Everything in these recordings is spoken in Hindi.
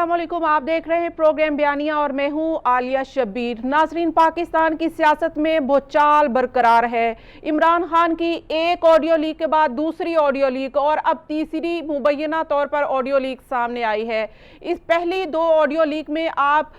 अस्सलाम वालेकुम। आप देख रहे हैं प्रोग्राम बयानिया और मैं हूं आलिया शब्बीर। नाजरीन, पाकिस्तान की सियासत में भूचाल बरकरार है। इमरान खान की एक ऑडियो लीक के बाद दूसरी ऑडियो लीक और अब तीसरी मुबैना तौर पर ऑडियो लीक सामने आई है। इस पहली दो ऑडियो लीक में आप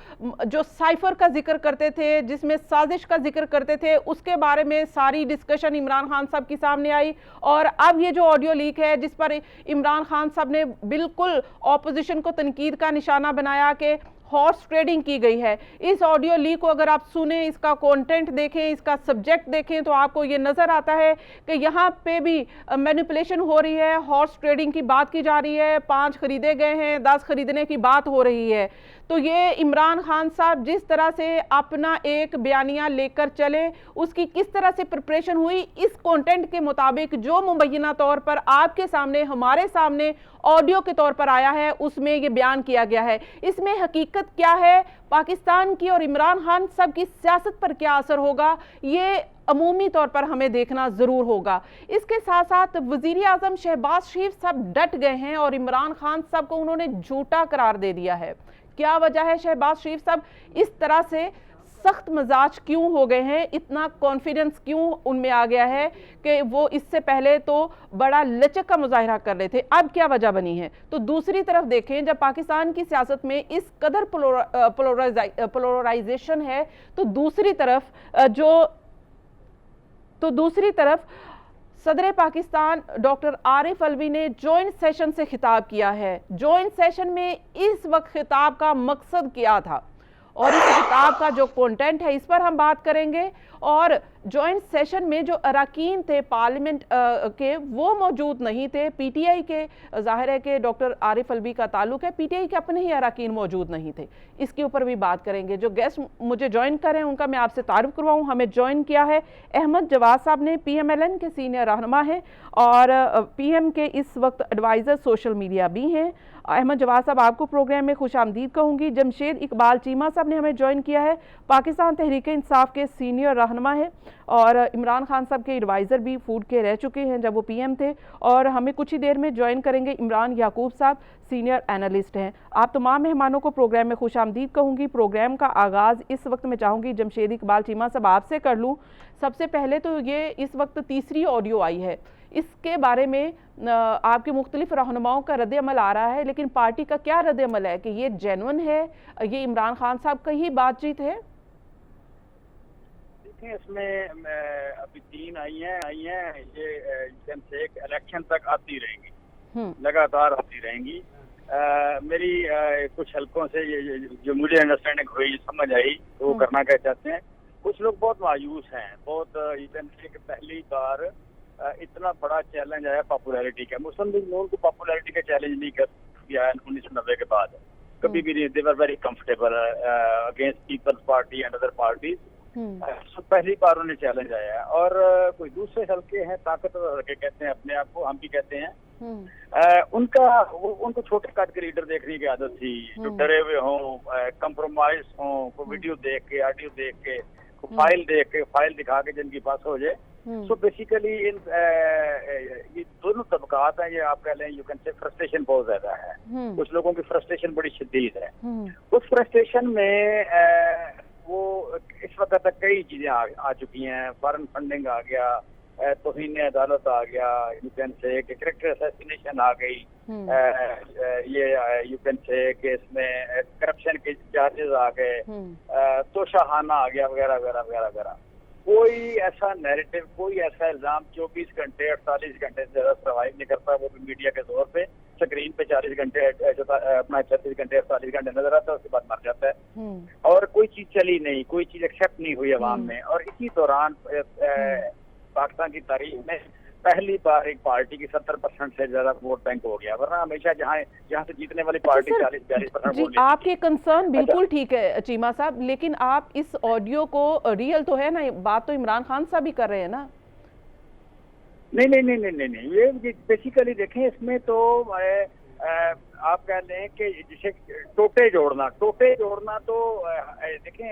जो साइफर का जिक्र करते थे, जिसमें साजिश का जिक्र करते थे, उसके बारे में सारी डिस्कशन इमरान खान साहब की सामने आई। और अब ये जो ऑडियो लीक है जिस पर इमरान खान साहब ने बिल्कुल ऑपोजिशन को तनकीद का निशाना बनाया कि हॉर्स ट्रेडिंग की गई है। इस ऑडियो लीक को अगर आप सुने, इसका कंटेंट देखें, इसका सब्जेक्ट देखें, तो आपको ये नजर आता है कि यहाँ पे भी मैनिपुलेशन हो रही है। हॉर्स ट्रेडिंग की बात की जा रही है, 5 खरीदे गए हैं, 10 खरीदने की बात हो रही है। तो ये इमरान खान साहब जिस तरह से अपना एक बयानिया लेकर चले, उसकी किस तरह से प्रिपरेशन हुई, इस कंटेंट के मुताबिक जो मुबैना तौर पर आपके सामने, हमारे सामने ऑडियो के तौर पर आया है, उसमें ये बयान किया गया है। इसमें हकीकत क्या है, पाकिस्तान की और इमरान खान साहब की सियासत पर क्या असर होगा, ये अमूमी तौर पर हमें देखना जरूर होगा। इसके साथ साथ वजीर आजम शहबाज शरीफ साहब डट गए हैं और इमरान खान साहब को उन्होंने झूठा करार दे दिया है। क्या वजह है, शहबाज शरीफ साहब इस तरह से सख्त मिजाज क्यों हो गए हैं, इतना कॉन्फिडेंस क्यों उनमें आ गया है कि वो इससे पहले तो बड़ा लचक का मुजाहिरा कर रहे थे, अब क्या वजह बनी है। तो दूसरी तरफ देखें, जब पाकिस्तान की सियासत में इस कदर पोलराइजेशन है, तो दूसरी तरफ सदर पाकिस्तान डॉक्टर आरिफ अलवी ने जॉइंट सेशन से खिताब किया है। जॉइंट सेशन में इस वक्त खिताब का मकसद क्या था और इस खिताब का जो कंटेंट है, इस पर हम बात करेंगे। और जॉइंट सेशन में जो अरकान थे पार्लियामेंट के, वो मौजूद नहीं थे। पीटीआई के, जाहिर है कि डॉक्टर आरिफ अलवी का ताल्लुक है, पीटीआई के अपने ही अरकान मौजूद नहीं थे। इसके ऊपर भी बात करेंगे। जो गेस्ट मुझे ज्वाइन कर रहे हैं उनका मैं आपसे तारुफ करवाऊँ। हमें ज्वाइन किया है अहमद जवाद साहब ने, PMLN के सीनियर रहनुमा हैं और PM के इस वक्त एडवाइज़र सोशल मीडिया भी हैं। अहमद जवाद साहब, आपको प्रोग्राम में खुश आमदीद कहूँगी। जमशेद इकबाल चीमा साहब ने हमें ज्वाइन किया है, पाकिस्तान तहरीक इंसाफ के सीनियर रहनुमा है और इमरान खान साहब के एडवाइज़र भी फूड के रह चुके हैं जब वो PM थे। और हमें कुछ ही देर में ज्वाइन करेंगे इमरान याकूब साहब, सीनियर एनालिस्ट हैं। आप तमाम मेहमानों को प्रोग्राम में खुश आमदीद कहूँगी। प्रोग्राम का आगाज़ इस वक्त मैं चाहूँगी जमशेद इकबाल चीमा साहब आपसे कर लूँ। सबसे पहले तो ये इस वक्त तीसरी ऑडियो आई है, इसके बारे में आपके मुख्तलिफ रहनुमाओं का रद्द-ए-अमल आ रहा है, लेकिन पार्टी का क्या रद्द-ए-अमल है कि ये जेन्युइन है, ये इमरान खान साहब का ही बातचीत है? देखिए, इसमें अभी 3 आई हैं ये से एक इलेक्शन तक आती रहेंगी, लगातार आती रहेंगी। मेरी कुछ हलकों से ये जो मुझे अंडरस्टैंडिंग हुई, समझ आई, वो करना क्या चाहते हैं। कुछ लोग बहुत मायूस हैं, बहुत पहली बार इतना बड़ा चैलेंज आया पॉपुलैरिटी का। मुस्लिम लीग नून को पॉपुलैरिटी का चैलेंज नहीं कर दिया 1990 के बाद, कभी भी नहीं। They were very comfortable against peoples party and other parties. पहली बार उन्हें चैलेंज आया। और कोई दूसरे हल्के हैं, ताकतवर हल्के कहते हैं अपने आप को, हम भी कहते हैं, उनको छोटे कट के लीडर देखने की आदत थी, जो डरे हुए हों, कंप्रोमाइज हों, को वीडियो देख के, ऑडियो देख के, फाइल देख के, फाइल दिखा के जिनकी पास हो जाए। सो बेसिकली ये दोनों तबकात हैं, ये आप कह लें, यू कैन से फ्रस्ट्रेशन बहुत ज्यादा है। कुछ लोगों की फ्रस्ट्रेशन बड़ी शदीद है। उस फ्रस्ट्रेशन में वो इस वक्त तक कई चीजें आ चुकी हैं। फॉरेन फंडिंग आ गया, तौहीन अदालत आ गया, you can say character assassination आ गई, ये यू कैन से कि इसमें करप्शन के चार्जेस आ गए, तोशाखाना आ गया, वगैरह वगैरह वगैरह वगैरह। कोई ऐसा नैरेटिव, कोई ऐसा इल्जाम 24 घंटे 48 घंटे से ज्यादा सर्वाइव नहीं करता, वो भी मीडिया के तौर पे। स्क्रीन पे 40 घंटे अपना 36 घंटे 48 घंटे नजर आता है, उसके बाद मर जाता है और कोई चीज चली नहीं, कोई चीज एक्सेप्ट नहीं हुई अवाम में। और इसी दौरान पाकिस्तान की तारीख में पहली बार एक पार्टी की 70% से ज्यादा वोट बैंक हो गया, वरना हमेशा जहाँ से जीतने वाली पार्टी 40-42% वोट। आपके कंसर्न बिल्कुल ठीक है चीमा साहब, लेकिन आप इस ऑडियो को, रियल तो है ना, बात तो इमरान खान साहब भी कर रहे हैं ना? नहीं, ये बेसिकली देखें, इसमें तो आप कह लें कि जिसे टोटे जोड़ना तो देखें,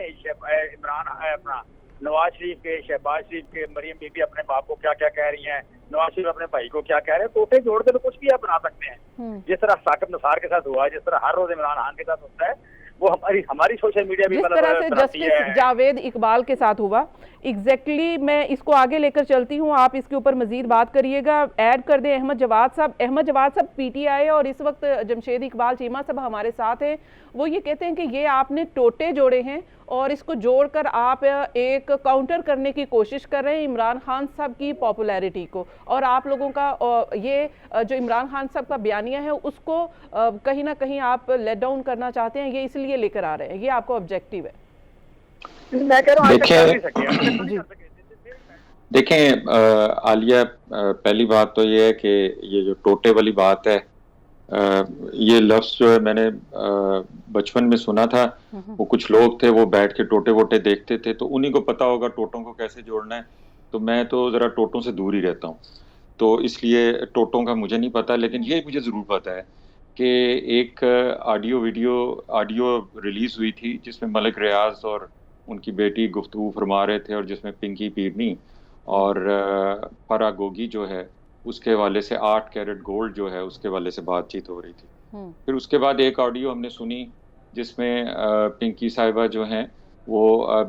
इमरान अपना नवाज शरीफ के, शहबाज शरीफ के, मरियम बीबी अपने बाप को क्या क्या कह रही हैं, नवाज शरीफ अपने भाई को क्या कह रहे हैं, टोटे जोड़ के तो कुछ भी आप बना सकते हैं। जिस तरह साकिब नसार के साथ हुआ, जिस तरह हर रोज इमरान खान के साथ होता है, वो हमारी सोशल मीडिया भी जिस तरह से जस्टिस जावेद इकबाल के साथ हुआ, एग्जैक्टली मैं इसको आगे लेकर चलती हूँ, आप इसके ऊपर मजीद बात करिएगा। ऐड कर दें अहमद जवाद साहब पीटीआई, और इस वक्त जमशेद इकबाल चीमा साहब हमारे साथ हैं। वो ये कहते हैं कि ये आपने टोटे जोड़े हैं और इसको जोड़कर आप एक काउंटर करने की कोशिश कर रहे हैं इमरान खान साहब की पॉपुलैरिटी को, और आप लोगों का ये जो इमरान खान साहब का बयानिया है उसको कहीं ना कहीं आप लेट डाउन करना चाहते हैं, ये इसलिए लेकर आ रहे हैं, ये आपका ऑब्जेक्टिव है। मैं कह रहा हूं देखें आलिया, पहली बात तो ये है कि ये जो टोटे वाली बात है, ये लफ्ज जो है मैंने बचपन में सुना था। वो कुछ लोग थे, वो बैठ के टोटे वोटे देखते थे, तो उन्हीं को पता होगा टोटों को कैसे जोड़ना है। तो मैं तो जरा टोटों से दूर ही रहता हूँ, तो इसलिए टोटों का मुझे नहीं पता। लेकिन ये मुझे जरूर पता है कि एक ऑडियो रिलीज हुई थी जिसमें मलिक रियाज और उनकी बेटी गुफ्तगू फरमा रहे थे, और जिसमें पिंकी पीरनी और फरा गोगी जो है उसके हवाले से 8 कैरेट गोल्ड जो है उसके हवाले से बातचीत हो रही थी। फिर उसके बाद एक ऑडियो हमने सुनी जिसमें पिंकी साहिबा जो हैं वो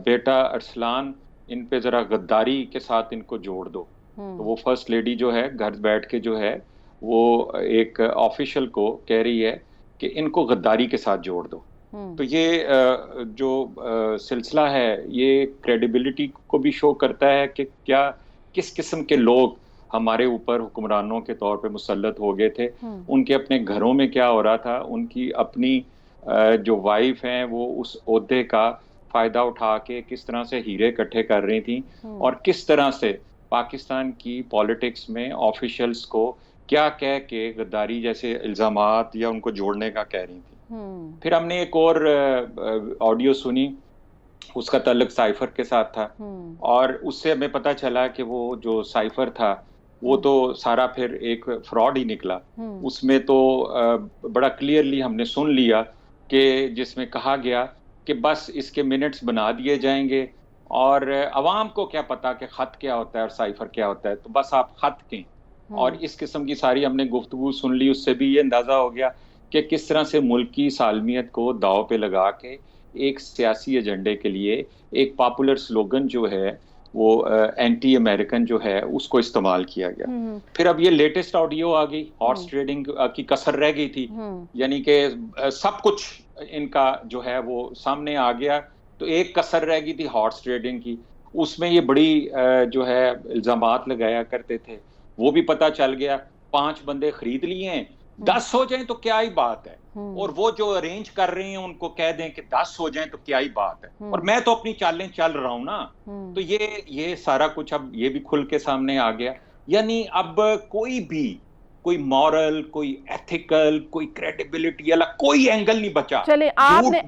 बेटा अरसलान इन पे ज़रा गद्दारी के साथ इनको जोड़ दो। तो वो फर्स्ट लेडी जो है घर बैठ के जो है वो एक ऑफिशियल को कह रही है कि इनको गद्दारी के साथ जोड़ दो। तो ये जो सिलसिला है ये क्रेडिबिलिटी को भी शो करता है कि क्या किस किस्म के लोग हमारे ऊपर हुक्मरानों के तौर पे मुसल्लत हो गए थे, उनके अपने घरों में क्या हो रहा था, उनकी अपनी जो वाइफ हैं वो उस ओहदे का फ़ायदा उठा के किस तरह से हीरे इकट्ठे कर रही थी, और किस तरह से पाकिस्तान की पॉलिटिक्स में ऑफिशियल्स को क्या कह के गद्दारी जैसे इल्ज़ामात या उनको जोड़ने का कह रही थी। फिर हमने एक और ऑडियो सुनी, उसका ताल्लुक साइफर के साथ था, और उससे हमें पता चला कि वो जो साइफर था वो तो सारा फिर एक फ्रॉड ही निकला। उसमें तो बड़ा क्लियरली हमने सुन लिया कि जिसमें कहा गया कि बस इसके मिनट्स बना दिए जाएंगे, और अवाम को क्या पता कि ख़त क्या होता है और साइफर क्या होता है, तो बस आप ख़त कें। और इस किस्म की सारी हमने गुफ्तगू सुन ली। उससे भी ये अंदाज़ा हो गया कि किस तरह से मुल्क की सालमियत को दाव पे लगा के एक सियासी एजेंडे के लिए एक पॉपुलर स्लोगन जो है वो एंटी अमेरिकन जो है उसको इस्तेमाल किया गया। फिर अब ये लेटेस्ट ऑडियो आ गई, हॉर्स ट्रेडिंग की कसर रह गई थी, यानी कि सब कुछ इनका जो है वो सामने आ गया, तो एक कसर रह गई थी हॉर्स ट्रेडिंग की। उसमें ये बड़ी जो है इल्जामात लगाया करते थे, वो भी पता चल गया। 5 बंदे खरीद लिए हैं, 10 हो जाएं तो क्या ही बात है, और वो जो अरेंज कर रहे हैं उनको कह दें कि 10 हो जाएं तो क्या ही बात है, और मैं तो अपनी चालें चल रहा हूं ना। तो ये सारा कुछ अब ये भी खुल के सामने आ गया। यानी अब कोई मॉरल, कोई एथिकल, कोई क्रेडिबिलिटी वाला कोई एंगल नहीं बचा। चले आपने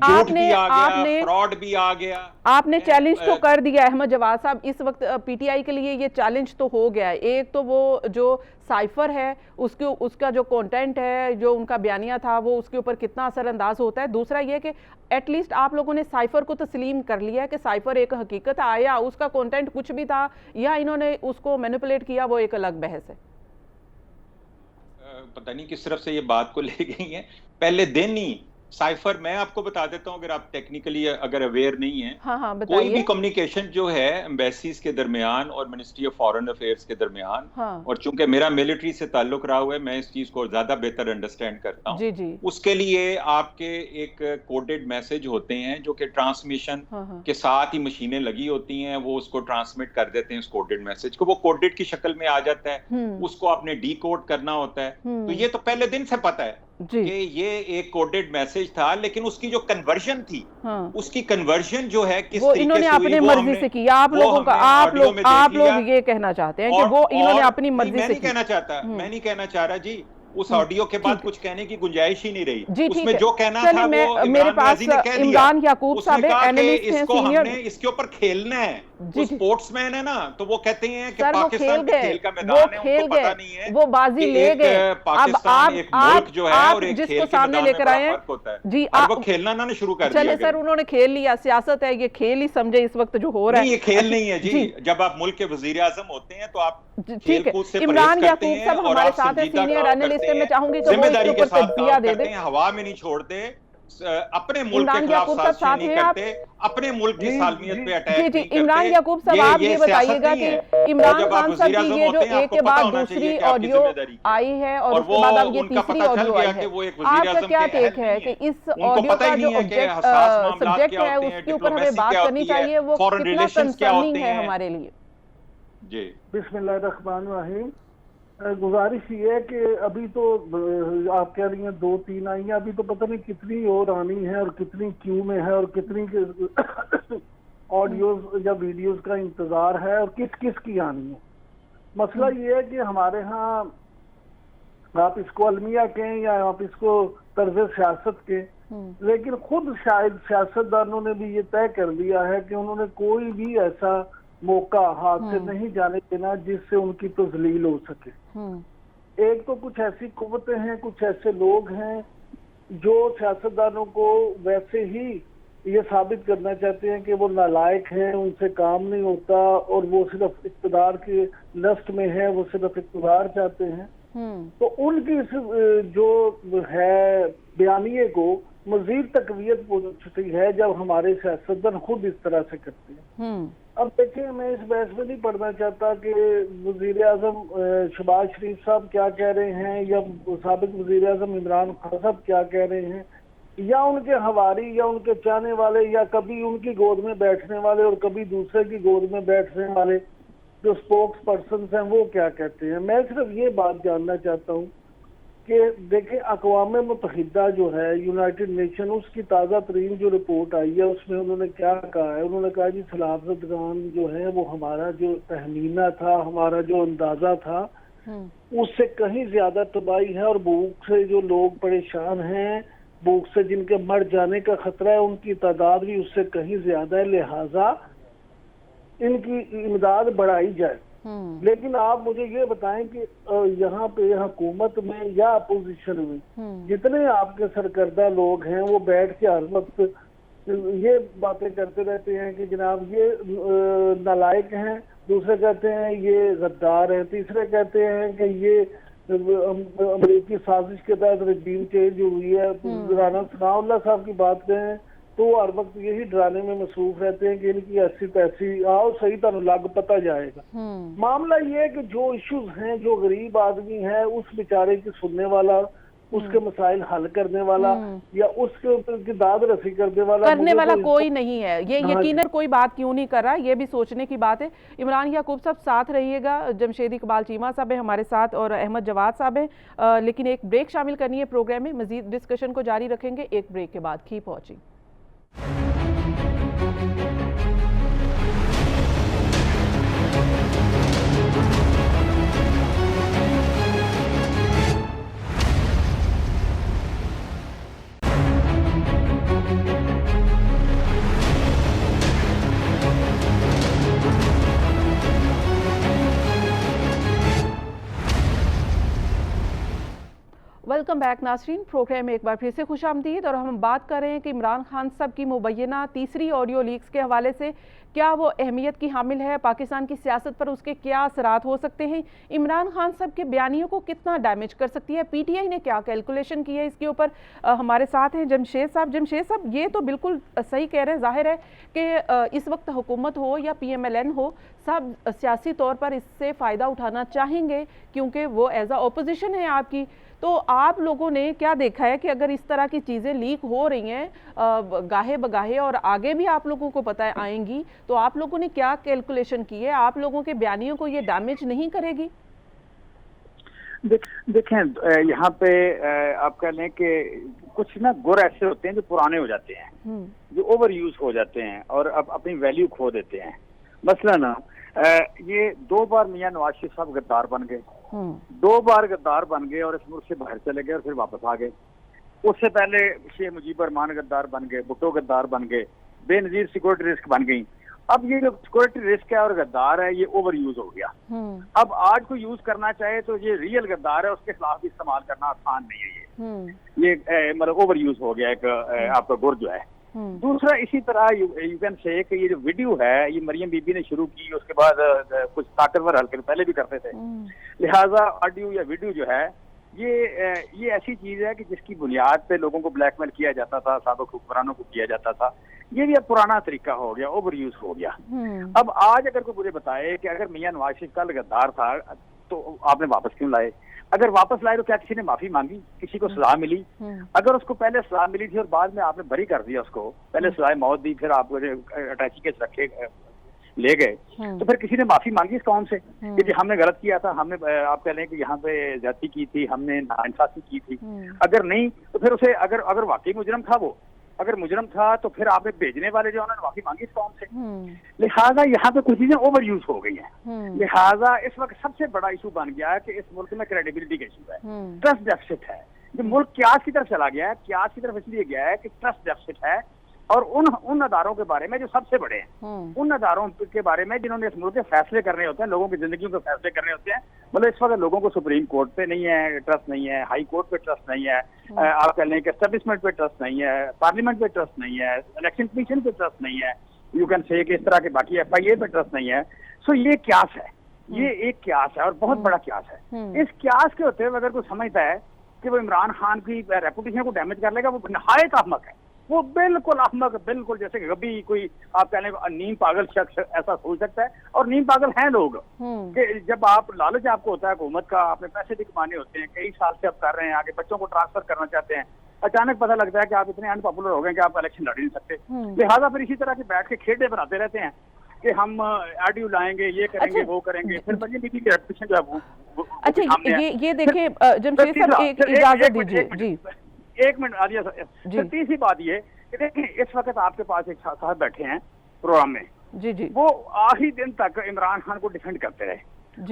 फ्रॉड भी आ गया। आपने चैलेंज तो कर दिया अहमद जवाद साहब, इस वक्त पीटीआई के लिए ये चैलेंज तो हो गया है। एक तो वो जो साइफर है उसका जो कंटेंट है, जो उनका बयानिया था, वो उसके ऊपर कितना असरअंदाज होता है। दूसरा ये कि एटलीस्ट आप लोगों ने साइफर को तस्लीम कर लिया है कि साइफर एक हकीकत आया, उसका कंटेंट कुछ भी था या इन्होंने उसको मैनिपुलेट किया, वो एक अलग बहस है। पता नहीं किस तरफ से ये बात को ले गई है। पहले दिन ही साइफर, मैं आपको बता देता हूं अगर आप टेक्निकली अगर अवेयर नहीं है, हाँ, कोई भी कम्युनिकेशन जो है एम्बेसीज के दरमियान और मिनिस्ट्री ऑफ फॉरेन अफेयर्स के दरमियान, और चूंकि मेरा मिलिट्री से ताल्लुक रहा हुआ है, मैं इस चीज को ज्यादा बेहतर अंडरस्टैंड करता हूं। जी। उसके लिए आपके एक कोडेड मैसेज होते हैं जो कि ट्रांसमिशन के साथ ही मशीनें लगी होती हैं, वो उसको ट्रांसमिट कर देते हैं उस कोडेड मैसेज को, वो कोडेड की शक्ल में आ जाता है, उसको आपने डीकोड करना होता है। तो ये तो पहले दिन से पता है कि ये एक कोडेड मैसेज था, लेकिन उसकी जो कन्वर्जन थी, उसकी कन्वर्जन जो है किस तरीके इन्होंने से अपनी मर्जी से की। आप लोगों का आप लोग ये कहना चाहते हैं कि वो इन्होंने अपनी मर्जी से की। मैं नहीं कहना चाह रहा जी, उस ऑडियो के बाद कुछ कहने की गुंजाइश ही नहीं रही। जी, उसमें जो कहना था वो मेरे पास इमरान याकूब साहब एनालिस्ट हैं, सीनियर, इसके ऊपर खेलना है। वो स्पोर्ट्समैन है ना, तो वो कहते हैं कि पाकिस्तान के खेल का मैदान है, उनको पता नहीं है, वो बाजी ले गए। पाकिस्तान एक मुल्क जो है और एक खेल के सामने लेकर आए हैं होता है जी, और वो खेलना ना शुरू कर दिया। चले सर, उन्होंने खेल लिया, सियासत है, ये खेल ही समझे इस वक्त जो हो रहा है। ये खेल नहीं है जी। जब आप मुल्क के वजीर आजम होते हैं तो आप ठीक है। इमरान याकूब साहब हमारे साथ है, सीनियर एनालिस्ट है, मैं चाहूंगी कि वो इसके ऊपर तजज़िया दे दें। हवा में नहीं छोड़ते, अपने मुल्क के खिलाफ साजिश नहीं करते, अपने मुल्क की सालमियत पे अटैक नहीं करते। इमरान याकूब साहब, आप ये बताइएगा कि इमरान खान साहब की ये जो एक के बाद दूसरी ऑडियो आई है और उसके बाद अब ये तीसरी ऑडियो आई है, आपका क्या टेक है कि इस ऑडियो का जो सब्जेक्ट है उसके ऊपर हमें बात करनी चाहिए, वो कितना कंसर्निंग है हमारे लिए? जी, बिस्मिल्लाहिर्रहमानिर्रहीम। गुजारिश ये है कि अभी तो आप कह रही हैं 2-3 आई हैं, अभी तो पता नहीं कितनी और आनी है और कितनी क्यू में है और कितनी ऑडियोज या वीडियोस का इंतजार है और किस किस की आनी है। मसला ये है कि हमारे यहाँ, आप इसको अलमिया कहें या आप इसको तर्ज सियासत के, लेकिन खुद शायद सियासतदानों ने भी ये तय कर दिया है कि उन्होंने कोई भी ऐसा मौका हाथ से नहीं जाने देना जिससे उनकी तजलील हो सके। एक तो कुछ ऐसी कुव्वतें हैं, कुछ ऐसे लोग हैं जो सियासतदानों को वैसे ही ये साबित करना चाहते हैं कि वो नालायक हैं, उनसे काम नहीं होता और वो सिर्फ इक़्तिदार के लस्ट में है, वो सिर्फ इक़्तिदार चाहते हैं। तो उनकी जो है बयानिए को मजीद तकवीयत पहुंचती है जब हमारे सियासतदान खुद इस तरह से करते हैं। अब देखिए, मैं इस बहस में नहीं पढ़ना चाहता कि वजीर आजम शहबाज शरीफ साहब क्या कह रहे हैं या साबिक वजीर आजम इमरान खान साहब क्या कह रहे हैं, या उनके हवारी या उनके चाहने वाले या कभी उनकी गोद में बैठने वाले और कभी दूसरे की गोद में बैठने वाले जो स्पोक्स पर्सन हैं वो क्या कहते हैं। मैं सिर्फ ये बात जानना चाहता हूँ कि देखें, अक़वाम मुत्तहिदा जो है, यूनाइटेड नेशन, उसकी ताज़ा तरीन जो रिपोर्ट आई है उसमें उन्होंने क्या कहा है। उन्होंने कहा जी सलाफ़तगान जो है वो हमारा जो तहमीना था, हमारा जो अंदाज़ा था उससे कहीं ज़्यादा तबाही है और भूख से जो लोग परेशान हैं, भूख से जिनके मर जाने का खतरा है, उनकी तादाद भी उससे कहीं ज़्यादा है, लिहाजा इनकी इमदाद बढ़ाई जाए। लेकिन आप मुझे ये बताएं कि यहाँ पे हुकूमत में या अपोजिशन में जितने आपके सरकर्दा लोग हैं वो बैठ के हर वक्त ये बातें करते रहते हैं कि जनाब ये नालायक हैं, दूसरे कहते हैं ये गद्दार हैं, तीसरे कहते हैं कि ये अमेरिकी साजिश के तहत रजीम चेंज हुई है। राना सनाउल्लाह साहब की बात करें तो हर वक्त यही डराने में मसरूफ रहते हैं कि इनकी ऐसी तैसी आओ सही तरह लग पता जाएगा। मामला ये है कि जो इश्यूज हैं, जो गरीब आदमी है उस बेचारे की सुनने वाला, उसके मसाइल हल करने वाला या उसके ऊपर की दाद रसी करने वाला कोई नहीं है। ये यकीनन कोई बात क्यों नहीं कर रहा, ये भी सोचने की बात है। इमरान याकूब साहब साथ रहिएगा, जमशेद इकबाल चीमा साहब है हमारे साथ और अहमद जवाद साहब है, लेकिन एक ब्रेक शामिल करनी है प्रोग्राम में। मजीद डिस्कशन को जारी रखेंगे एक ब्रेक के बाद। Keep watching. वेलकम बैक नाज़रीन, प्रोग्राम में एक बार फिर से खुशामदीद। और हम बात कर रहे हैं कि इमरान खान साहब की मुबैना तीसरी ऑडियो लीक्स के हवाले से क्या वो अहमियत की हामिल है, पाकिस्तान की सियासत पर उसके क्या असरात हो सकते हैं, इमरान खान साहब के बयानियों को कितना डैमेज कर सकती है, पीटीआई ने क्या कैलकुलेशन की है इसके ऊपर। हमारे साथ हैं जमशेद साहब। जमशेद साहब, ये तो बिल्कुल सही कह रहे हैं, जाहिर है कि इस वक्त हुकूमत हो या PMLN हो, सब सियासी तौर पर इससे फ़ायदा उठाना चाहेंगे क्योंकि वो एज अ ओपोजिशन है आपकी। तो आप लोगों ने क्या देखा है कि अगर इस तरह की चीज़ें लीक हो रही हैं गाहे बगाहे और आगे भी आप लोगों को पता है आएंगी, तो आप लोगों ने क्या कैलकुलेशन की है? आप लोगों के बयानियों को ये डैमेज नहीं करेगी? देखें, यहाँ पे आप कह लें कि कुछ ना गुर ऐसे होते हैं जो पुराने हो जाते हैं, जो ओवर यूज हो जाते हैं और अब अपनी वैल्यू खो देते हैं। मसला ना ये 2 बार मियां नवाज शरीफ साहब गद्दार बन गए 2 बार गद्दार बन गए और इस मुल्क से बाहर चले गए और फिर वापस आ गए। उससे पहले शेख मुजीबर रहमान गद्दार बन गए, भुट्टो गद्दार बन गए, बेनजीर सिक्योरिटी रिस्क बन गई। अब ये जो सिक्योरिटी रिस्क है और गद्दार है, ये ओवर यूज हो गया। अब आज को यूज करना चाहे तो ये रियल गद्दार है, उसके खिलाफ भी इस्तेमाल करना आसान नहीं है। ये मतलब ओवर यूज हो गया एक आपका गुर जो है। दूसरा इसी तरह यू कैन से कि ये जो वीडियो है ये मरियम बीबी ने शुरू की, उसके बाद कुछ ताकतवर हल्के पहले भी करते थे। लिहाजा ऑडियो या वीडियो जो है ये ऐसी चीज है कि जिसकी बुनियाद पे लोगों को ब्लैकमेल किया जाता था, साबिक हुक्मरानों को किया जाता था। ये भी अब पुराना तरीका हो गया, ओवर यूज हो गया। अब आज अगर कोई मुझे बताए कि अगर मियां नवाज शरीफ कल गद्दार था तो आपने वापस क्यों लाए? अगर वापस लाए तो क्या किसी ने माफी मांगी, किसी को सजा मिली? अगर उसको पहले सजा मिली थी और बाद में आपने बरी कर दिया उसको, पहले सजाए मौत दी, फिर आप अटैची केस रखे ले गए, तो फिर किसी ने माफी मांगी इस कौम से कि जी हमने गलत किया था, हमने आप कह लें कि यहाँ पे ज्यादती की थी, हमने नाइंसाफी की थी? अगर नहीं तो फिर उसे अगर वाकई मुजरम था वो, अगर मुजरम था तो फिर आपने भेजने वाले जो उन्होंने माफी मांगी इस कौम से। लिहाजा यहाँ पे कुछ चीजें ओवर यूज हो गई हैं। लिहाजा इस वक्त सबसे बड़ा इशू बन गया है कि इस मुल्क में क्रेडिबिलिटी का इशू है, ट्रस्ट डेफिसिट है। जो मुल्क क्यास की तरफ चला गया है, क्यास की तरफ इसलिए गया है कि ट्रस्ट डेफिसिट है। और उन अदारों के बारे में जो सबसे बड़े हैं, उन अदारों के बारे में जिन्होंने इस मुल्क के फैसले करने होते हैं, लोगों की जिंदगियों के फैसले करने होते हैं। मतलब इस वक्त लोगों को सुप्रीम कोर्ट पे नहीं है ट्रस्ट, नहीं है हाई कोर्ट पे ट्रस्ट नहीं है, आप कह लें कि एस्टेब्लिशमेंट पे ट्रस्ट नहीं है, पार्लियामेंट पे ट्रस्ट नहीं है, इलेक्शन कमीशन पे ट्रस्ट नहीं है, यू कैन से कि इस तरह के बाकी FIA पे ट्रस्ट नहीं है। सो ये क्यास है, ये एक क्यास है और बहुत बड़ा क्यास है। इस क्यास के होते हुए अगर कोई समझता है कि वो इमरान खान की रेपुटेशन को डैमेज कर लेगा, वो नहायत अहमक है। वो बिल्कुल अहमक, बिल्कुल जैसे कभी कोई आप कह लें नीम पागल शख्स ऐसा सोच सकता है। और नीम पागल हैं लोग कि जब आप लालच आपको होता है हुकूमत का, आपने पैसे भी कमाने होते हैं, कई साल से आप कर रहे हैं, आगे बच्चों को ट्रांसफर करना चाहते हैं, अचानक पता लगता है कि आप इतने अनपॉपुलर हो गए कि आप इलेक्शन लड़ नहीं सकते। लिहाजा फिर इसी तरह के बैठ के खेडे बनाते रहते हैं कि हम ऑडियो लाएंगे, ये करेंगे, वो करेंगे। फिर मरियम बीबी की रेपुटेशन जो है वो अच्छा ये देखिए जमशेद साहब एक इजाजत दीजिए जी, एक मिनट आलिया। फिर तीसरी बात ये कि देखिए इस वक्त आपके पास एक साहब बैठे हैं प्रोग्राम में जी, वो आखिरी दिन तक इमरान खान को डिफेंड करते रहे,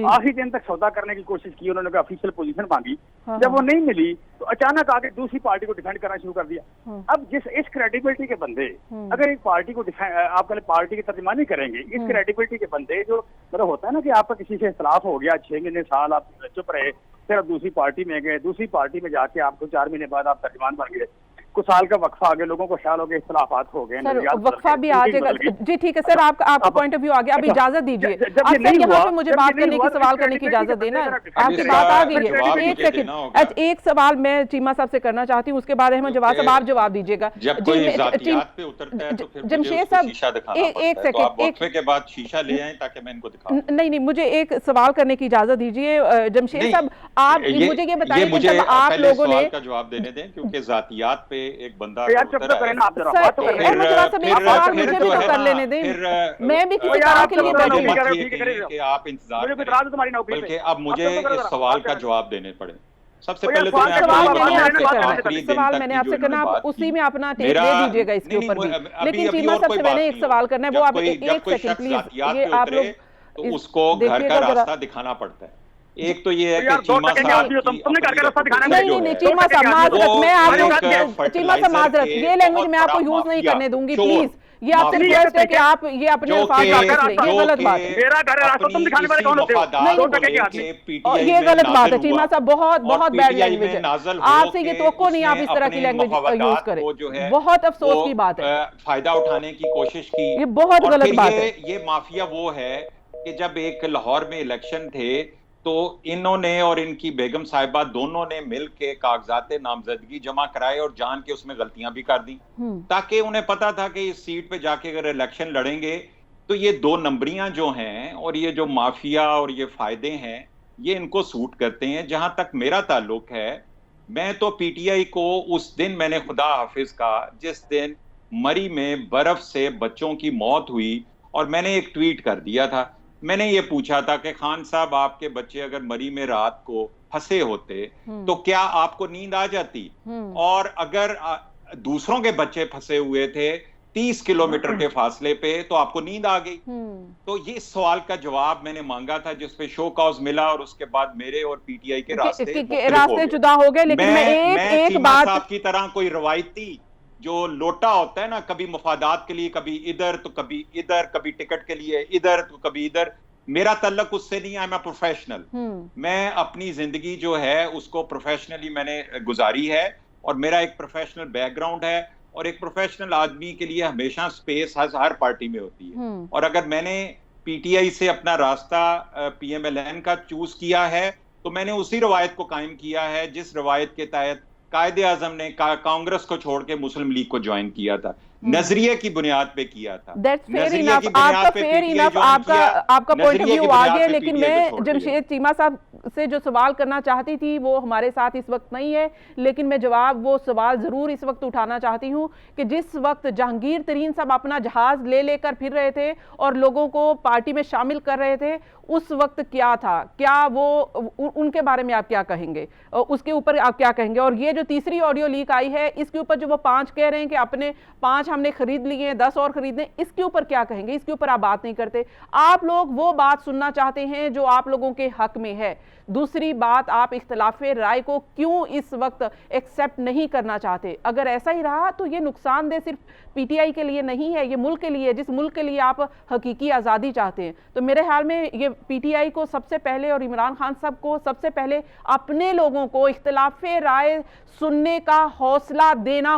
आखिरी दिन तक सौदा करने की कोशिश की, उन्होंने ऑफिशियल पोजीशन मांगी। जब वो नहीं मिली तो अचानक आके दूसरी पार्टी को डिफेंड करना शुरू कर दिया। अब इस क्रेडिबिलिटी के बंदे अगर एक पार्टी को आप कल पार्टी की तर्जुमानी करेंगे, इस क्रेडिबिलिटी के बंदे जो मतलब होता है ना कि आपका किसी से इख्तलाफ हो गया, 6 महीने साल आप चुप रहे, फिर आप दूसरी पार्टी में गए, दूसरी पार्टी में जाके आपको 4 महीने बाद आप तर्जुमान बन गए, कुछ साल का वक्फा आ गया, लोगों को ख्याल हो गया इख्तलाफात हो गए, वक्फा भी आ जाएगा जी। ठीक है सर, आपका पॉइंट ऑफ व्यू आ गया। अब इजाजत दीजिए यहाँ पे मुझे बात करने की, सवाल करने की इजाजत देना, आपकी बात आ गई है। एक सेकंड, एक सवाल मैं चीमा साहब से करना चाहती हूँ, उसके बाद अहमद जवाब साहब आप जवाब दीजिएगा। जमशेद साहब एक सेकंड के बाद शीशा ले आए ताकि मैं इनको दिखाऊं। नहीं, मुझे एक सवाल करने की इजाजत दीजिए। जमशेद साहब आप मुझे ये बताइए कि जब आप लोगों ने का जवाब देने दें, क्योंकि जातियात पे एक बंदा कर लेने दें, मैं भी किसी तरह के लिए कि आप इंतजार करें, बल्कि अब मुझे इस सवाल का जवाब देने पड़े। सबसे पहले तो सवाल मैंने आपसे करना, आप उसी में अपना टेक दे दीजिएगा इसके ऊपर भी। लेकिन चीमा साहब से मैंने एक सवाल करना है, वो आप एक सेकंड प्लीज, ये आप लोग तो उसको घर का रास्ता दिखाना पड़ता है। एक तो ये है कि चीमा साहब नहीं चीमा साहब माजरत, मैं आपको चीमा साहब माजरत, ये लैंग्वेज मैं आपको यूज नहीं करने दूंगी प्लीज। ये आपसे रिक्वेस्ट है कि आप ये अपने अल्फाज ये गलत बात है, मेरा घर है रास्ता, तुम दिखाने वाले कौन होते हो? ये गलत बात है चीमा साहब, बहुत बैड लैंग्वेज है। आपसे ये तवक्को नहीं आप इस तरह की लैंग्वेज यूज करें, बहुत अफसोस की बात है। फायदा उठाने की कोशिश की, ये बहुत गलत बात है। ये माफिया वो है कि जब एक लाहौर में इलेक्शन थे तो इन्होंने और इनकी बेगम साहिबा दोनों ने मिलके कागजात नामजदगी जमा कराए और जान के उसमें गलतियां भी कर दी, ताकि उन्हें पता था कि इस सीट पे जाके अगर इलेक्शन लड़ेंगे तो ये 2 नंबरियां जो हैं और ये जो माफिया और ये फायदे हैं ये इनको सूट करते हैं। जहां तक मेरा ताल्लुक है, मैं तो PTI को उस दिन मैंने खुदा हाफिज का, जिस दिन मरी में बर्फ से बच्चों की मौत हुई, और मैंने एक ट्वीट कर दिया था, मैंने ये पूछा था कि खान साहब आपके बच्चे अगर मरी में रात को फंसे होते तो क्या आपको नींद आ जाती, और अगर दूसरों के बच्चे फंसे हुए थे 30 किलोमीटर के फासले पे तो आपको नींद आ गई। तो ये इस सवाल का जवाब मैंने मांगा था जिस पे शो कॉज मिला और उसके बाद मेरे और पीटीआई के रास्ते जुदा हो गए। लेकिन मैं एक चीमा बात साहब की तरह कोई रवायती जो लोटा होता है ना, कभी मफादात के लिए, कभी इधर तो कभी इधर, कभी टिकट के लिए इधर तो कभी इधर, मेरा तल्लक उससे नहीं है। I am professional. मैं अपनी जिंदगी जो है उसको प्रोफेशनली मैंने गुजारी है और मेरा एक प्रोफेशनल बैकग्राउंड है और एक प्रोफेशनल आदमी के लिए हमेशा स्पेस हर पार्टी में होती है। और अगर मैंने पीटीआई से अपना रास्ता पीएमएलएन का चूज किया है तो मैंने उसी रवायत को कायम किया है जिस रवायत के तहत कायदे आजम ने कांग्रेस को छोड़ के मुस्लिम लीग को ज्वाइन किया था, नजरिए की बुनियाद पे किया था। आपका पॉइंट ऑफ व्यू आ गया। लेकिन मैं जमशेद चीमा साहब से जो सवाल करना चाहती थी वो हमारे साथ इस वक्त नहीं है, लेकिन मैं वो सवाल जरूर इस वक्त उठाना चाहती हूँ कि जिस वक्त जहांगीर तरीन साहब अपना जहाज ले लेकर फिर रहे थे और लोगों को पार्टी में शामिल कर रहे थे, उस वक्त क्या था, क्या वो उनके बारे में आप क्या कहेंगे, उसके ऊपर आप क्या कहेंगे? और ये जो तीसरी ऑडियो लीक आई है इसके ऊपर जो वो 5 कह रहे हैं कि अपने 5 हमने खरीद लिए हैं, 10 और खरीदने, इसके ऊपर क्या कहेंगे? इसके ऊपर आप बात नहीं करते। आप लोग वो बात सुनना चाहते हैं जो आप लोगों के हक में है। दूसरी बात, आप इख्तिलाफे राय को क्यों इस वक्त एक्सेप्ट नहीं करना चाहते? अगर ऐसा ही रहा तो ये नुकसानदेह सिर्फ पीटीआई के लिए नहीं है, ये मुल्क के लिए, जिस मुल्क के लिए आप हकीकी आज़ादी चाहते हैं। तो मेरे ख्याल में ये पीटीआई को सबसे पहले और इमरान खान साहब को सबसे पहले अपने लोगों को इख्तिलाफे राय सुनने का हौसला देना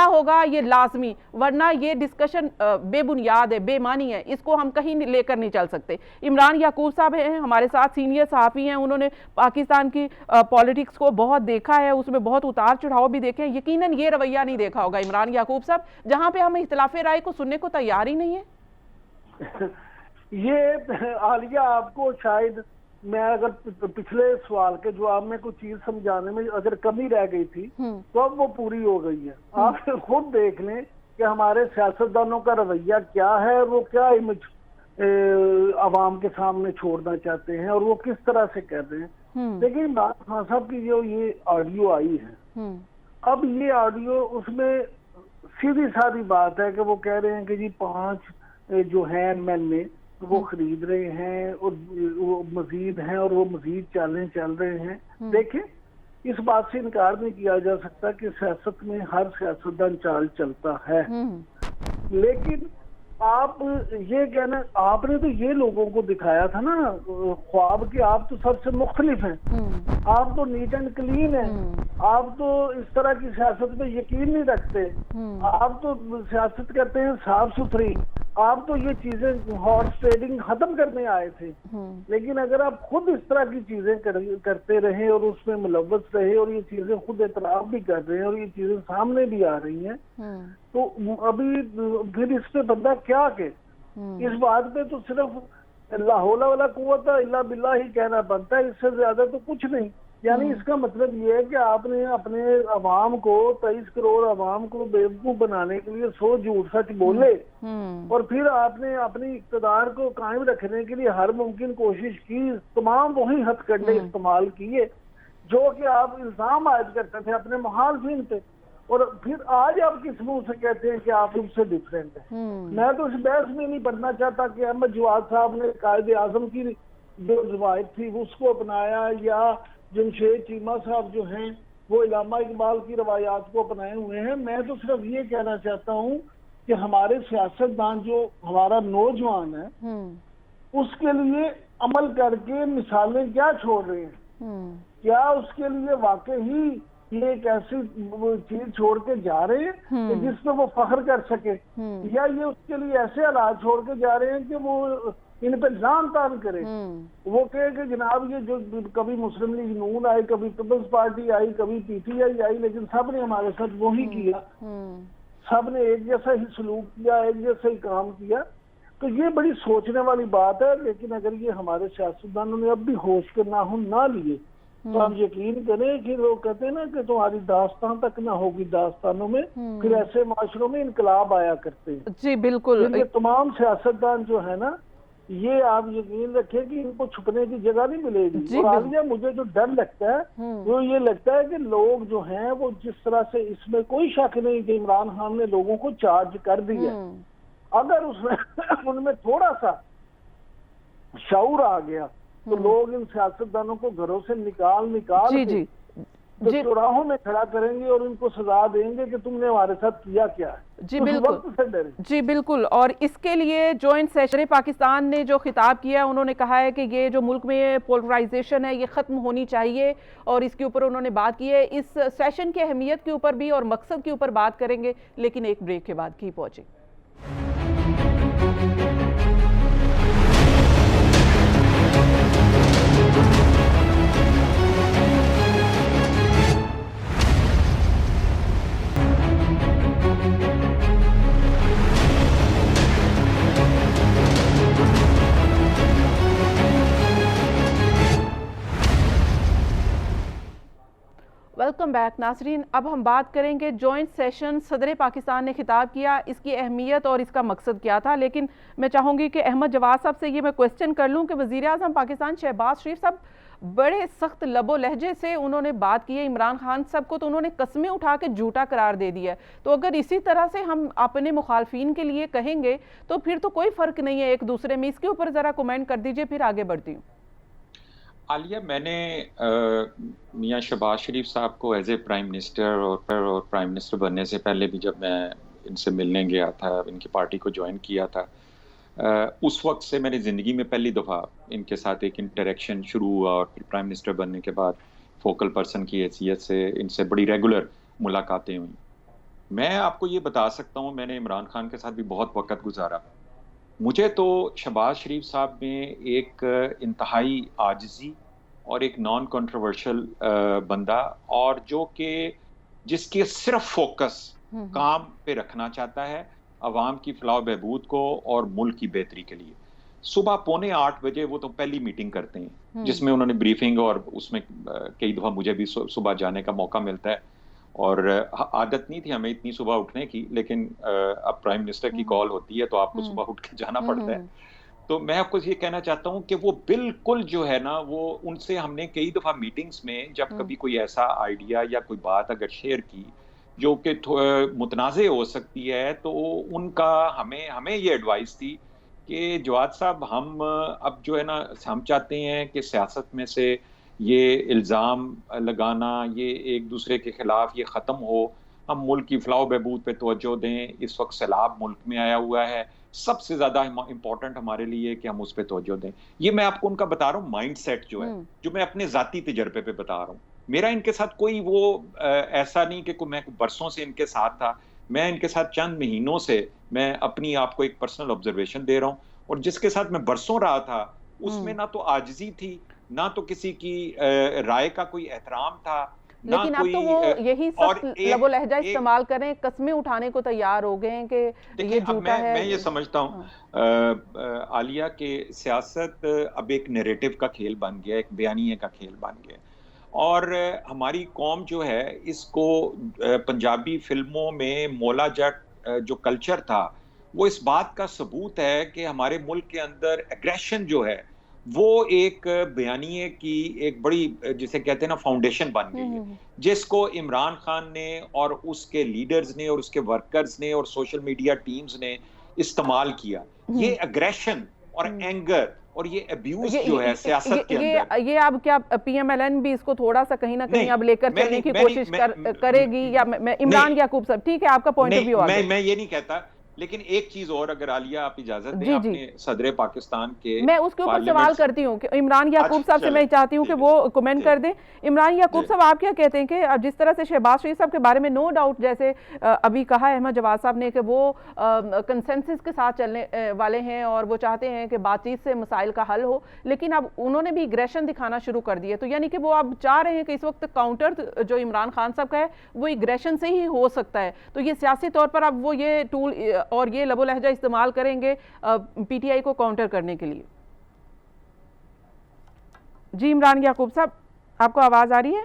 होगा, ये लाजमी, वरना ये डिस्कशन बेबुनियाद है, बेमानी है, इसको हम कहीं लेकर नहीं चल सकते। इमरान याकूब साहब हैं हमारे साथ, सीनियर सहाफ़ी हैं, उन्होंने पाकिस्तान की पॉलिटिक्स को बहुत देखा है, उसमें बहुत उतार चढ़ाव भी देखे हैं। यकीनन ये रवैया नहीं देखा होगा इमरान याकूब साहब जहां पे हम इख्तिलाफे राय को सुनने को तैयार ही नहीं है। ये आलिया, आपको शायद मैं अगर पिछले सवाल के जवाब में कुछ चीज समझाने में अगर कमी रह गई थी तो अब वो पूरी हो गई है। आप खुद देख लें कि हमारे सियासतदानों का रवैया क्या है, वो क्या इमेज आवाम के सामने छोड़ना चाहते हैं और वो किस तरह से कर रहे हैं। लेकिन इमरान खान साहब की जो ये ऑडियो आई है, अब ये ऑडियो, उसमें सीधी सादी बात है कि वो कह रहे हैं कि जी 5 जो है एमएलए वो खरीद रहे हैं और वो मजीद हैं और वो मजीद चल रहे हैं। देखें, इस बात से इनकार नहीं किया जा सकता कि सियासत में हर सियासतदान चाल चलता है, लेकिन आप ये कहना, आपने तो ये लोगों को दिखाया था ना ख्वाब कि आप तो सबसे मुख्तलिफ हैं, आप तो नीट एंड क्लीन हैं, आप तो इस तरह की सियासत में यकीन नहीं रखते, आप तो सियासत करते हैं साफ सुथरी, आप तो ये चीजें हॉर्स ट्रेडिंग खत्म करने आए थे। लेकिन अगर आप खुद इस तरह की चीजें करते रहे और उसमें मुलव्वस रहे और ये चीजें खुद एतराफ भी कर रहे हैं और ये चीजें सामने भी आ रही हैं, तो अभी फिर इस पे बंदा क्या के? इस बात पे तो सिर्फ ला हौला वला कुव्वत इल्ला बिल्लाह ही कहना बनता है, इससे ज्यादा तो कुछ नहीं। यानी इसका मतलब ये है कि आपने अपने अवाम को, 23 करोड़ अवाम को बेवकूफ बनाने के लिए 100 झूठ सच बोले और फिर आपने अपनी इक़्तिदार को कायम रखने के लिए हर मुमकिन कोशिश की, तमाम वही हथकंडे इस्तेमाल किए जो कि आप इल्जाम आयद करते थे अपने मुखालिफिन पे, और फिर आज आप किस मुंह से कहते हैं कि आप उनसे डिफरेंट है। मैं तो इस बहस में नहीं पढ़ना चाहता कि अहमद जवाद साहब ने कायदे आजम की जो रवायत थी उसको अपनाया या जमशेद चीमा साहब जो हैं वो इलामा इकबाल की रवायात को अपनाए हुए हैं। मैं तो सिर्फ ये कहना चाहता हूँ कि हमारे सियासतदान जो हमारा नौजवान है उसके लिए अमल करके मिसालें क्या छोड़ रहे हैं, क्या उसके लिए वाकई ही ये एक ऐसी चीज छोड़ के जा रहे हैं कि जिसपे वो फख्र कर सके, या ये उसके लिए ऐसे हालात छोड़ के जा रहे हैं कि वो इन पे जान तान करे, वो कहे कि जनाब ये जो कभी मुस्लिम लीग नून आई, कभी पीपल्स पार्टी आई, कभी पीटीआई आई, लेकिन सब ने हमारे साथ वही किया, सब ने एक जैसा ही सलूक किया, एक जैसा ही काम किया। तो ये बड़ी सोचने वाली बात है। लेकिन अगर ये हमारे सियासतदानों ने अब भी होश के नाखून ना लिए तो आप यकीन करें कि लोग कहते हैं ना कि तुम्हारी दास्तान तक ना होगी दास्तानों में, फिर ऐसे माशरों में इनकलाब आया करते हैं। जी बिल्कुल। ये तमाम सियासतदान जो है ना, ये आप यकीन रखें कि इनको छुपने की जगह नहीं मिलेगी। और आलिया, मुझे जो डर लगता है वो ये लगता है कि लोग जो हैं वो जिस तरह से, इसमें कोई शक नहीं कि इमरान खान ने लोगों को चार्ज कर दिया। अगर उसमें उनमें थोड़ा सा शऊर आ गया तो लोग इन सियासतदानों को घरों से निकाल जी के जी तो जी चौराहों में खड़ा करेंगे और उनको सजा देंगे कि तुमने हमारे साथ किया क्या है। जी उस बिल्कुल वक्त से डरे। जी बिल्कुल। और इसके लिए जॉइंट सेशन पाकिस्तान ने जो खिताब किया, उन्होंने कहा है कि ये जो मुल्क में पोलराइजेशन है ये ख़त्म होनी चाहिए, और इसके ऊपर उन्होंने बात की है। इस सेशन की अहमियत के ऊपर भी और मकसद के ऊपर बात करेंगे, लेकिन एक ब्रेक के बाद। Keep watching. वेलकम बैक नाजरीन। अब हम बात करेंगे जॉइंट सेशन सदर पाकिस्तान ने खिताब किया, इसकी अहमियत और इसका मकसद क्या था। लेकिन मैं चाहूँगी कि अहमद जवाद साहब से ये मैं क्वेश्चन कर लूँ कि वज़ीर आज़म पाकिस्तान शहबाज शरीफ साहब बड़े सख्त लबो लहजे से उन्होंने बात की है। इमरान खान साहब को तो उन्होंने कस्में उठा के झूठा करार दे दिया है। तो अगर इसी तरह से हम अपने मुखालफिन के लिए कहेंगे तो फिर तो कोई फ़र्क नहीं है एक दूसरे में। इसके ऊपर ज़रा कमेंट कर दीजिए, फिर आगे बढ़ती हूँ। आलिया, मैंने मियां शहबाज शरीफ साहब को एज ए प्राइम मिनिस्टर और प्राइम मिनिस्टर बनने से पहले भी जब मैं इनसे मिलने गया था, इनकी पार्टी को ज्वाइन किया था, उस वक्त से मैंने ज़िंदगी में पहली दफ़ा इनके साथ एक इंटरेक्शन शुरू हुआ, और फिर प्राइम मिनिस्टर बनने के बाद फोकल पर्सन की हैसियत से इनसे बड़ी रेगुलर मुलाकातें हुई। मैं आपको ये बता सकता हूँ, मैंने इमरान खान के साथ भी बहुत वक्त गुजारा। मुझे तो शहबाज शरीफ साहब में एक इंतहाई आजिज़ी और एक नॉन कंट्रोवर्शियल बंदा, और जो कि जिसके सिर्फ फोकस काम पे रखना चाहता है, अवाम की फलाह बहबूद को और मुल्क की बेहतरी के लिए। सुबह 7:45 बजे वो तो पहली मीटिंग करते हैं, जिसमें उन्होंने ब्रीफिंग, और उसमें कई दफ़ा मुझे भी सुबह जाने का मौका मिलता है। और आदत नहीं थी हमें इतनी सुबह उठने की, लेकिन अब प्राइम मिनिस्टर की कॉल होती है तो आपको सुबह उठ के जाना पड़ता है। तो मैं आपको ये कहना चाहता हूँ कि वो बिल्कुल जो है ना, वो उनसे हमने कई दफ़ा मीटिंग्स में जब कभी कोई ऐसा आइडिया या कोई बात अगर शेयर की जो कि मुतनाज़े हो सकती है, तो उनका हमें ये एडवाइस थी कि जवाद साहब, हम अब जो है ना, हम चाहते हैं कि सियासत में से ये इल्ज़ाम लगाना, ये एक दूसरे के खिलाफ ये ख़त्म हो। हम मुल्क की फलाह बहबूद पे तवज्जो दें। इस वक्त सैलाब मुल्क में आया हुआ है, सबसे ज़्यादा इम्पॉर्टेंट हमारे लिए कि हम उस पर तवज्जो दें। ये मैं आपको उनका बता रहा हूँ माइंड सेट जो है, जो मैं अपने ज़ाती तजर्बे पे बता रहा हूँ। मेरा इनके साथ कोई वो ऐसा नहीं कि मैं बरसों से इनके साथ था। मैं इनके साथ चंद महीनों से मैं अपनी आपको एक पर्सनल ऑब्जर्वेशन दे रहा हूँ, और जिसके साथ मैं बरसों रहा था उसमें ना तो आजिज़ी थी, ना तो किसी की राय का कोई एहतराम था, लेकिन अब तो वो यही सब लबो लहजा इस्तेमाल करें, कस्में उठाने को तैयार हो गए हैं कि ये झूठा है। मैं ये समझता हूँ आलिया के सियासत अब एक नैरेटिव का खेल बन गया, एक बयानिए का खेल बन गया, और हमारी कौम जो है इसको पंजाबी फिल्मों में मौला जट जो कल्चर था, वो इस बात का सबूत है कि हमारे मुल्क के अंदर एग्रेशन जो है वो एक बयानिए की एक बड़ी, जिसे कहते हैं ना, फाउंडेशन बन गई है, जिसको इमरान खान ने और उसके लीडर्स ने और उसके वर्कर्स ने और सोशल मीडिया टीम्स ने इस्तेमाल किया। ये एग्रेशन और एंगर और ये अब्यूज जो है सियासत के अंदर, ये अब क्या पीएमएलएन भी इसको थोड़ा सा कहीं ना कहीं अब लेकर चलने की कोशिश करेगी, या इमरान याकूब साहब? ठीक है, आपका पॉइंट ऑफ व्यू आ गया। मैं ये नहीं कहता, लेकिन एक चीज और, अगर आलिया आप इजाजत दें, आपने सदर पाकिस्तान के, मैं उसके ऊपर सवाल करती हूँ कि इमरान याकूब साहब से मैं चाहती हूँ कि वो कमेंट कर दें। इमरान याकूब साहब, आप क्या कहते हैं कि जिस तरह से शहबाज शरीफ साहब के बारे में नो डाउट, जैसे अभी कहा अहमद जवाद साहब ने, कि वो कंसेंसस के साथ चलने वाले हैं और वो चाहते हैं कि बातचीत से मसाइल का हल हो, लेकिन अब उन्होंने भी एग्रेशन दिखाना शुरू कर दिया। तो यानी कि वो अब चाह रहे हैं कि इस वक्त काउंटर जो इमरान खान साहब का है वो एग्रेशन से ही हो सकता है। तो ये सियासी तौर पर अब वो ये टूल और ये लबो लहजा इस्तेमाल करेंगे पीटीआई को काउंटर करने के लिए। जी इमरान याकूब साहब, आपको आवाज आ रही है?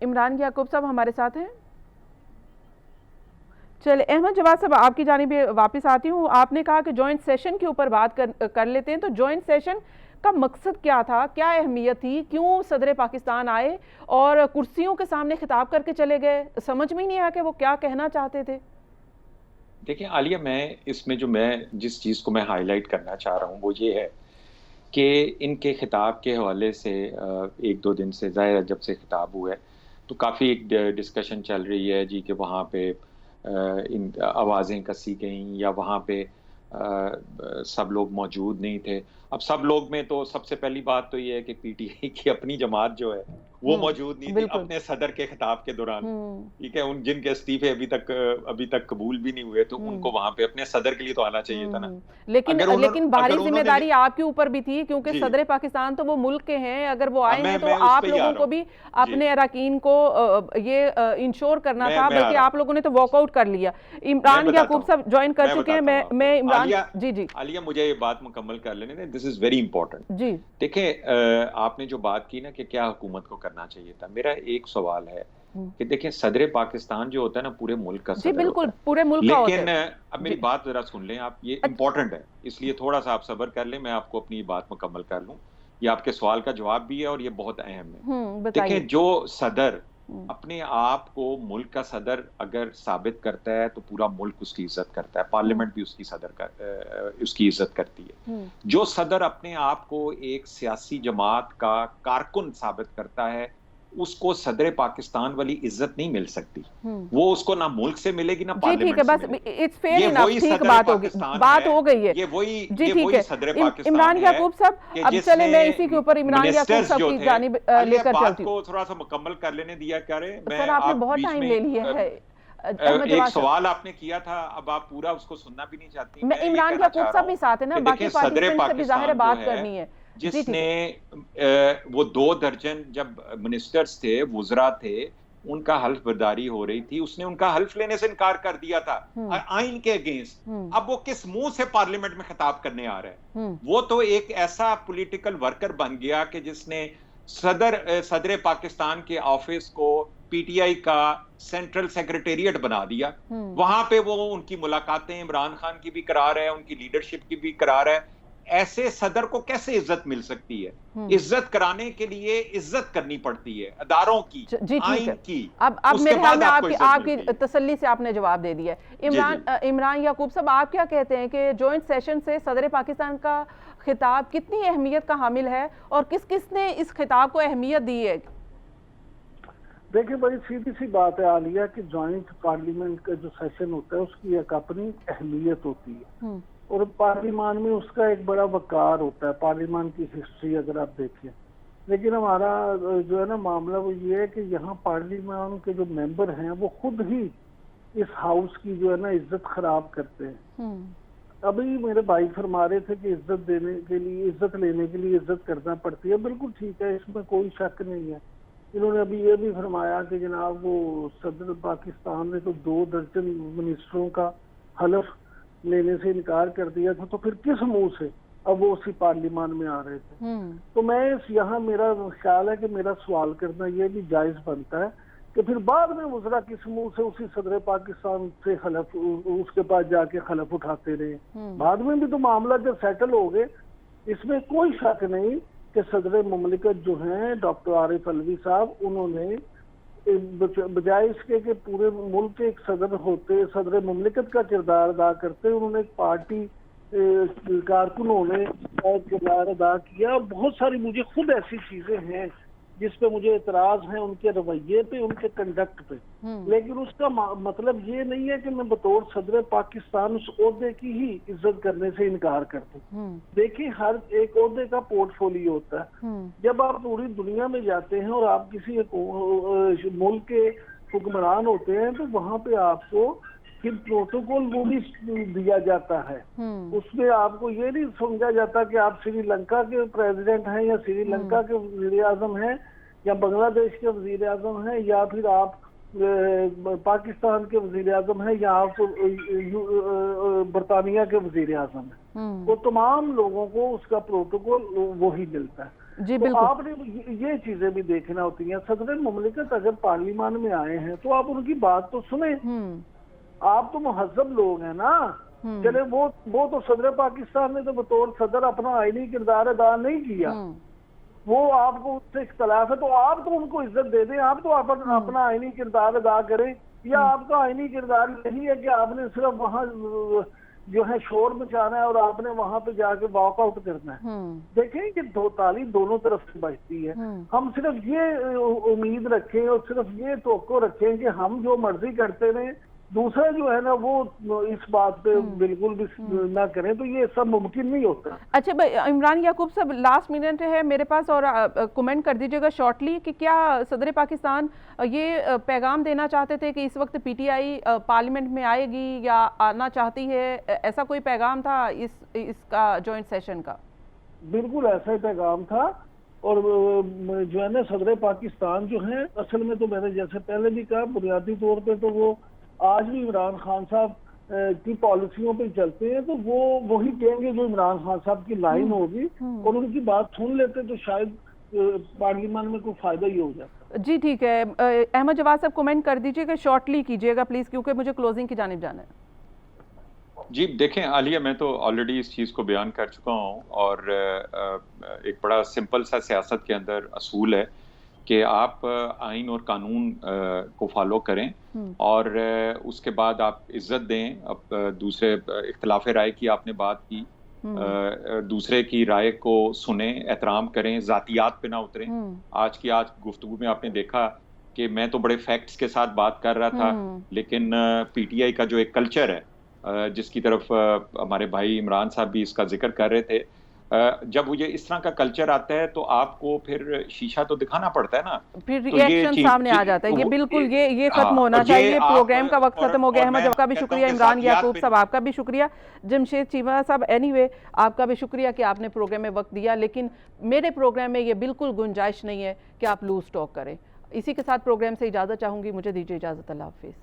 इमरान याकूब साहब हमारे साथ हैं? चलिए अहमद जवाद साहब, आपकी जानिब वापस आती हूँ। आपने कहा कि जॉइंट सेशन के ऊपर बात कर लेते हैं। तो जॉइंट सेशन का मकसद क्या था, क्या अहमियत थी, क्यों सदर पाकिस्तान आए और कुर्सियों के सामने खिताब करके चले गए? समझ में ही नहीं आया कि वो क्या कहना चाहते थे। देखिए आलिया, मैं जिस चीज़ को मैं हाईलाइट करना चाह रहा हूँ वो ये है कि इनके खिताब के हवाले से एक दो दिन से ज़ाहिर है जब से खिताब हुआ है तो काफ़ी एक डिस्कशन चल रही है जी कि वहाँ पे इन आवाज़ें कसी गईं या वहाँ पे सब लोग मौजूद नहीं थे। अब सब लोग में तो सबसे पहली बात तो ये है कि पीटीआई की अपनी जमात जो है वो मौजूद नहीं थी अपने सदर के खिताब के दौरान। ठीक है, उन जिनके इस्तीफे अभी तक कबूल भी नहीं हुए तो उनको वहां पे अपने सदर के लिए तो आना चाहिए था ना। लेकिन भारी जिम्मेदारी आपके ऊपर भी थी क्योंकि सदर पाकिस्तान तो वो मुल्क के हैं, अगर वो आए हैं तो आप लोगों को भी अपने अरकान को ये इंश्योर करना था, बल्कि आप लोगों ने तो वॉकआउट कर लिया। इमरान याकूब साहब ज्वाइन कर चुके हैं। मैं इमरान जी आलिया मुझे ये बात मुकम्मल कर लेने दें, दिस इज वेरी इंपॉर्टेंट जी। देखिए आपने जो बात की ना कि क्या हुकूमत को करना चाहिए था, मेरा एक सवाल है कि देखिए सदर पाकिस्तान जो होता है ना पूरे मुल्क का सदर बिल्कुल पूरे मुल्क का होता है। लेकिन अब मेरी बात जरा सुन लें आप, ये इंपॉर्टेंट है इसलिए थोड़ा सा आप सब्र कर लें, मैं आपको अपनी बात मुकम्मल कर लूं। ये आपके सवाल का जवाब भी है और ये बहुत अहम है। देखिए जो सदर अपने आप को मुल्क का सदर अगर साबित करता है तो पूरा मुल्क उसकी इज्जत करता है, पार्लियामेंट भी उसकी इज्जत करती है। जो सदर अपने आप को एक सियासी जमात का कारकुन साबित करता है उसको सदर पाकिस्तान वाली इज्जत नहीं मिल सकती, वो उसको ना मुल्क से मिलेगी ना पार्लियामेंट से मिलेगी। इट्स फेयर इनफ, ठीक बात हो गई है। ये वही सदर पाकिस्तान इमरान याकूब साहब, अब चले मैं इसी के ऊपर इमरान याकूब साहब की जानिब लेकर चलती हूं। थोड़ा सा मुकम्मल कर लेने दिया करें। सर आपने बहुत टाइम ले लिया है। एक सवाल आपने किया था, अब आप पूरा उसको सुनना भी नहीं चाहती। मैं इमरान याकूब साहब भी साथ है ना, बाकी पार्टिसिपेंट्स से भी जाहिर है बात करनी है। जिसने वो 2 दर्जन जब मिनिस्टर्स थे, वुज़रा थे, उनका हल्फ बर्दारी हो रही थी, उसने उनका हल्फ लेने से इनकार कर दिया था आइन के अगेंस्ट। अब वो किस मुंह से पार्लियामेंट में खिताब करने आ रहा है? वो तो एक ऐसा पॉलिटिकल वर्कर बन गया कि जिसने सदर पाकिस्तान के ऑफिस को पीटीआई का सेंट्रल सेक्रेटेरिएट बना दिया। वहां पे वो उनकी मुलाकातें इमरान खान की भी करा रहा है, उनकी लीडरशिप की भी करा रहा है। ऐसे सदर को कैसे इज्जत मिल सकती है? इज्जत कराने के लिए इज्जत करनी पड़ती है अदारों की, आइन की। अब मेरे ख्याल में आपकी तसल्ली से आपने जवाब दे दिया। इमरान याकूब साहब, आप क्या कहते हैं कि जॉइंट सेशन से सदर पाकिस्तान का खिताब कितनी अहमियत का हामिल है और किस किस ने इस खिताब को अहमियत दी है? देखिए बड़ी सीधी सी बात है आलिया कि जॉइंट पार्लियामेंट का जो सेशन होता है उसकी एक अपनी अहमियत होती है और पार्लियामान में उसका एक बड़ा वकार होता है। पार्लियामान की हिस्ट्री अगर आप देखें, लेकिन हमारा जो है ना मामला वो ये है कि यहाँ पार्लियामान के जो मेंबर हैं वो खुद ही इस हाउस की जो है ना इज्जत खराब करते हैं। अभी मेरे भाई फरमा रहे थे कि इज्जत देने के लिए, इज्जत लेने के लिए इज्जत करना पड़ती है। बिल्कुल ठीक है, इसमें कोई शक नहीं है। इन्होंने अभी ये भी फरमाया कि जनाब वो सदर पाकिस्तान ने तो 2 दर्जन मिनिस्टरों का हलफ लेने से इनकार कर दिया था, तो फिर किस मुंह से अब वो उसी पार्लियामान में आ रहे थे? तो मैं यहाँ मेरा ख्याल है कि मेरा सवाल करना ये भी जायज बनता है कि फिर बाद में वज़रा किस मुंह से उसी सदर पाकिस्तान से खलफ, उसके पास जाके खलफ उठाते रहे। बाद में भी तो मामला जब सेटल हो गए, इसमें कोई शक नहीं कि सदर मुमलिकत जो हैं डॉक्टर आरिफ अलवी साहब, उन्होंने बजाय इसके कि पूरे मुल्क के एक सदर होते, सदर मुमलिकत का किरदार अदा करते, उन्होंने एक पार्टी कारकुनों ने किरदार अदा किया। बहुत सारी मुझे खुद ऐसी चीजें हैं जिस पे मुझे एतराज है, उनके रवैये पे, उनके कंडक्ट पे। लेकिन उसका मतलब ये नहीं है कि मैं बतौर सदर पाकिस्तान उस ओहदे की ही इज्जत करने से इनकार कर दूं। देखिए हर एक ओहदे का पोर्टफोलियो होता है। जब आप पूरी दुनिया में जाते हैं और आप किसी मुल्क के हुक्मरान होते हैं तो वहां पे आपको फिर प्रोटोकॉल वो भी दिया जाता है। उसमें आपको ये नहीं समझा जाता कि आप श्रीलंका के प्रेसिडेंट हैं या श्रीलंका के वजीर आजम हैं या बांग्लादेश के वजीर आजम हैं या फिर आप पाकिस्तान के वजीर आजम हैं या आप बरतानिया के वजीर आजम हैं। वो तमाम लोगों को उसका प्रोटोकॉल वही मिलता है। तो आपने ये चीजें भी देखना होती हैं। सदर मुमलिकत अगर पार्लियामान में आए हैं तो आप उनकी बात तो सुने। आप तो मुहज्जब लोग हैं ना, चले वो तो सदर पाकिस्तान ने तो बतौर सदर अपना आईनी किरदार अदा नहीं किया, वो आपको उससे इख्तलाफ है तो आप तो उनको इज्जत दे दें, आप तो अपना आईनी किरदार अदा करें। या आपका आईनी किरदार यही है कि आपने सिर्फ वहाँ जो है शोर मचाना है और आपने वहां पे जाके वॉकआउट करना है। देखें कि ताली दोनों तरफ से बजती है। हम सिर्फ ये उम्मीद रखें और सिर्फ ये तवक्को रखें कि हम जो मर्जी करते रहें, दूसरा जो है ना वो इस बात पे बिल्कुल भी ना करें, तो ये सब मुमकिन नहीं होता। अच्छा भाई इमरान याकूब साहब, लास्ट मिनट है मेरे पास और कमेंट कर दीजिएगा शॉर्टली कि क्या सदर पाकिस्तान ये पैगाम देना चाहते थे कि इस वक्त पीटीआई पार्लियामेंट में आएगी या आना चाहती है, ऐसा कोई पैगाम था इसका जॉइंट सेशन का? बिल्कुल ऐसा ही पैगाम था। और जो है ना सदर पाकिस्तान जो है, असल में तो मैंने जैसे पहले भी कहा, बुनियादी तौर पे तो वो आज भी इमरान खान साहब की पॉलिसियों पे चलते हैं, तो वो वही कहेंगे जो इमरान खान साहब की लाइन होगी, और उनकी बात सुन लेते तो शायद पार्लियामेंट में कोई फायदा ही हो जाता। जी ठीक है, अहमद जवाद साहब कमेंट कर दीजिएगा, शॉर्टली कीजिएगा प्लीज, क्योंकि मुझे क्लोजिंग की जानिब जाना है। जी देखें आलिया, मैं तो ऑलरेडी इस चीज़ को बयान कर चुका हूँ, और एक बड़ा सिंपल सा सियासत के अंदर असूल है कि आप आइन और कानून को फॉलो करें और उसके बाद आप इज्जत दें। अब दूसरे इख्तलाफ राय की आपने बात की, दूसरे की राय को सुने, एहतराम करें, ज़ातियात पे ना उतरें। आज गुफ्तगू में आपने देखा कि मैं तो बड़े फैक्ट्स के साथ बात कर रहा था, लेकिन पीटीआई का जो एक कल्चर है जिसकी तरफ हमारे भाई इमरान साहब भी इसका जिक्र कर रहे थे, जब ये इस तरह का कल्चर आता है तो आपको फिर शीशा तो दिखाना पड़ता है ना, फिर रिएक्शन सामने आ जाता है। ये बिल्कुल ये खत्म होना चाहिए। प्रोग्राम का वक्त खत्म हो गया। अहमद का भी शुक्रिया, इमरान याकूब साहब आपका भी शुक्रिया, जमशेद चीमा साहब एनीवे आपका भी शुक्रिया कि आपने प्रोग्राम में वक्त दिया, लेकिन मेरे प्रोग्राम में ये बिल्कुल गुंजाइश नहीं है कि आप लूज टॉक करें। इसी के साथ प्रोग्राम से इजाज़त चाहूँगी, मुझे दीजिए इजाज़त, अल्लाह हाफिज़।